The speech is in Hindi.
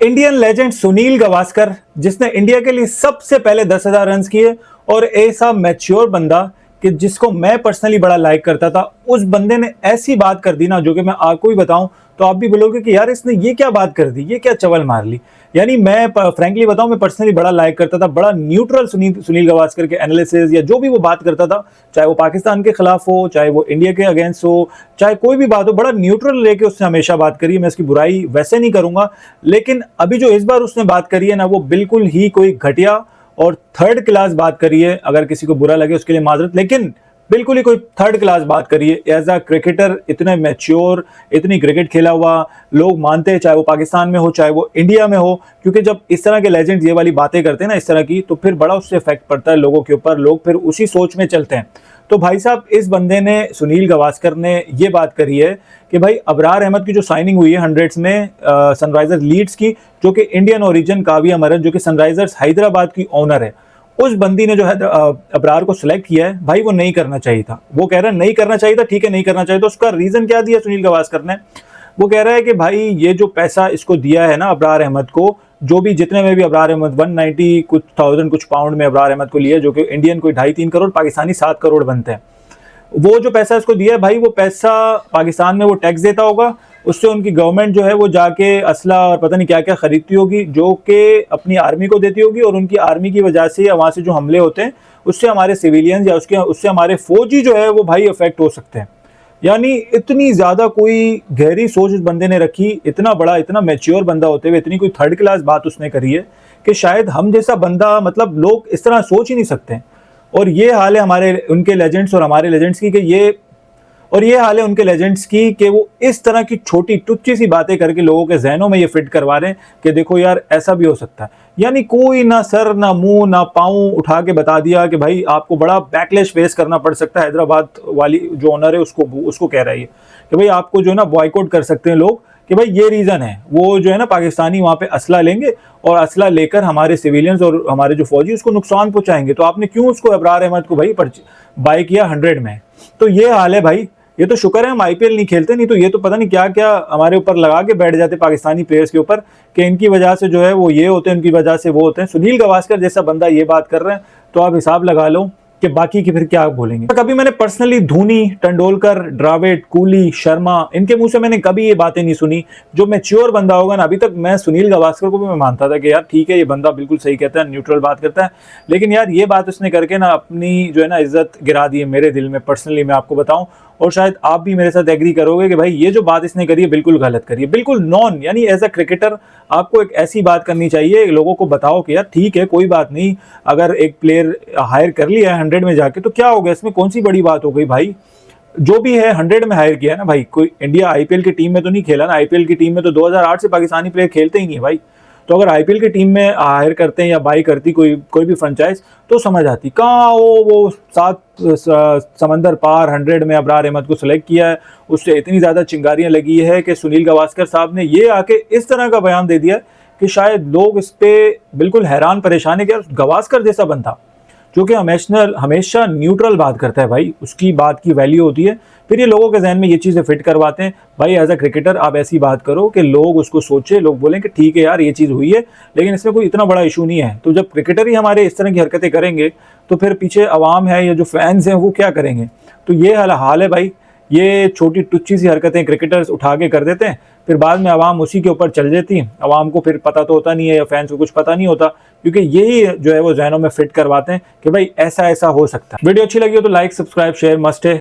इंडियन लेजेंड सुनील गावस्कर, जिसने इंडिया के लिए सबसे पहले 10,000 रन किए, और ऐसा मैच्योर बंदा कि जिसको मैं पर्सनली बड़ा लाइक करता था, उस बंदे ने ऐसी बात कर दी ना, जो कि मैं आपको भी बताऊं तो आप भी बोलोगे कि यार इसने ये क्या बात कर दी, ये क्या चवल मार ली। यानी मैं फ्रैंकली बताऊं, मैं पर्सनली बड़ा लाइक करता था, बड़ा न्यूट्रल सुनील गावस्कर के एनालिसिस या जो भी वो बात करता था, चाहे वो पाकिस्तान के खिलाफ हो, चाहे वो इंडिया के अगेंस्ट हो, चाहे कोई भी बात हो, बड़ा न्यूट्रल लेके उसने हमेशा बात करी है। मैं इसकी बुराई वैसे नहीं करूंगा, लेकिन अभी जो इस बार उसने बात करी है ना, वो बिल्कुल ही कोई घटिया और थर्ड क्लास बात करी है। अगर किसी को बुरा लगे उसके लिए माजरत, लेकिन बिल्कुल ही कोई थर्ड क्लास बात करिए। एज अ क्रिकेटर इतने मैच्योर, इतनी क्रिकेट खेला हुआ लोग मानते हैं, चाहे वो पाकिस्तान में हो चाहे वो इंडिया में हो, क्योंकि जब इस तरह के लेजेंड्स ये वाली बातें करते हैं ना, इस तरह की, तो फिर बड़ा उससे इफेक्ट पड़ता है लोगों के ऊपर, लोग फिर उसी सोच में चलते हैं। तो भाई साहब, इस बंदे ने, सुनील गावस्कर ने ये बात करी है कि भाई अबरार अहमद की जो साइनिंग हुई है हंड्रेड्स में सनराइजर्स लीड्स की, जो कि इंडियन ओरिजिन काविया मरन, जो कि सनराइजर्स हैदराबाद की ओनर है, उस बंदी ने जो है अबरार को सिलेक्ट किया है, भाई वो नहीं करना चाहिए था। वो कह रहा है नहीं करना चाहिए था, ठीक है नहीं करना चाहिए। तो उसका रीजन क्या दिया सुनील गावस्कर ने? वो कह रहा है कि भाई ये जो पैसा इसको दिया है ना अबरार अहमद को, जो भी जितने में भी अबरार अहमद 190 कुछ थाउजेंड कुछ पाउंड में अबरार अहमद को लिया, जो कि इंडियन कोई 2.5-3 करोड़, पाकिस्तानी 7 करोड़ बनते हैं। वो जो पैसा इसको दिया है भाई, वो पैसा पाकिस्तान में वो टैक्स देता होगा, उससे उनकी गवर्नमेंट जो है वो जाके असला और पता नहीं क्या क्या खरीदती होगी, जो कि अपनी आर्मी को देती होगी, और उनकी आर्मी की वजह से या वहाँ से जो हमले होते हैं उससे हमारे सिविलियंस या उससे हमारे फौजी जो है वो भाई अफेक्ट हो सकते हैं। यानी इतनी ज़्यादा कोई गहरी सोच उस बंदे ने रखी, इतना बड़ा, इतना मैच्योर बंदा होते हुए इतनी कोई थर्ड क्लास बात उसने करी है कि शायद हम जैसा बंदा, मतलब लोग इस तरह सोच ही नहीं सकते। और ये हाल है हमारे उनके लेजेंड्स और हमारे लेजेंड्स की, कि ये हाल है उनके लेजेंड्स की कि वो इस तरह की छोटी टुच्ची सी बातें करके लोगों के जहनों में ये फिट करवा रहे हैं कि देखो यार ऐसा भी हो सकता है। यानी कोई ना सर ना मुंह ना पाँव उठा के बता दिया कि भाई आपको बड़ा बैकलैश फेस करना पड़ सकता है। हैदराबाद वाली जो ओनर है उसको कह रहा है ये कि भाई आपको जो है ना बॉयकॉट कर सकते हैं लोग, कि भाई ये रीज़न है। वो जो है ना पाकिस्तानी वहाँ पे असला लेंगे और असला लेकर हमारे सिविलियंस और हमारे जो फौजी उसको नुकसान पहुंचाएंगे। तो आपने क्यों उसको अबरार अहमद को भाई बाय किया 100 में? तो ये हाल है भाई। ये तो शुक्र है हम आईपीएल नहीं खेलते, नहीं तो ये तो पता नहीं क्या क्या हमारे ऊपर लगा के बैठ जाते पाकिस्तानी प्लेयर्स के ऊपर कि इनकी वजह से जो है वो ये होते हैं, इनकी वजह से वो होते हैं। सुनील गावस्कर जैसा बंदा ये बात कर रहे हैं तो आप हिसाब लगा लो कि बाकी की फिर क्या बोलेंगे। कभी मैंने पर्सनली धोनी, तेंदुलकर, द्रविड़, कोहली, शर्मा, इनके मुंह से मैंने कभी ये बातें नहीं सुनी। जो मैच्योर बंदा होगा ना, अभी तक मैं सुनील गावस्कर को भी मैं मानता था कि यार ठीक है ये बंदा बिल्कुल सही कहता है, न्यूट्रल बात करता है, लेकिन यार ये बात उसने करके ना अपनी जो है ना इज्जत गिरा दी है मेरे दिल में। पर्सनली मैं आपको बताऊं, और शायद आप भी मेरे साथ एग्री करोगे कि भाई ये जो बात इसने करी है बिल्कुल गलत करी है, बिल्कुल नॉन। यानी एज अ क्रिकेटर आपको एक ऐसी बात करनी चाहिए, लोगों को बताओ कि यार ठीक है कोई बात नहीं, अगर एक प्लेयर हायर कर लिया है 100 में जाके तो क्या हो गया, इसमें कौन सी बड़ी बात हो गई भाई। जो भी है 100 में हायर किया है ना भाई, कोई इंडिया आईपीएल की टीम में तो नहीं खेला ना। आईपीएल की टीम में तो 2008 से पाकिस्तानी प्लेयर खेलते ही नहीं है भाई। तो अगर आईपीएल की टीम में हायर करते हैं या बाई करती कोई भी फ्रेंचाइज तो समझ आती। कहाँ वो 7 समंदर पार 100 में अबरार अहमद को सिलेक्ट किया है, उससे इतनी ज़्यादा चिंगारियाँ लगी है कि सुनील गावस्कर साहब ने ये आके इस तरह का बयान दे दिया कि शायद लोग इस पर बिल्कुल हैरान परेशान है कि गावस्कर जैसा बंदा जो कि हमेशा न्यूट्रल बात करता है भाई, उसकी बात की वैल्यू होती है, फिर ये लोगों के जहन में ये चीज़ें फिट करवाते हैं। भाई एज अ क्रिकेटर आप ऐसी बात करो कि लोग उसको सोचे, लोग बोलें कि ठीक है यार ये चीज़ हुई है लेकिन इसमें कोई इतना बड़ा इशू नहीं है। तो जब क्रिकेटर ही हमारे इस तरह की हरकतें करेंगे तो फिर पीछे आवाम है या जो फैंस हैं वो क्या करेंगे? तो ये हाल है भाई। ये छोटी टुच्ची सी हरकतें क्रिकेटर्स उठा के कर देते हैं, फिर बाद में आवाम उसी के ऊपर चल जाती है। आवाम को फिर पता तो होता नहीं है या फैंस को कुछ पता नहीं होता, क्योंकि यही जो है वो जहनों में फिट करवाते हैं कि भाई ऐसा ऐसा हो सकता है। वीडियो अच्छी लगी हो तो लाइक, सब्सक्राइब, शेयर मस्ट है।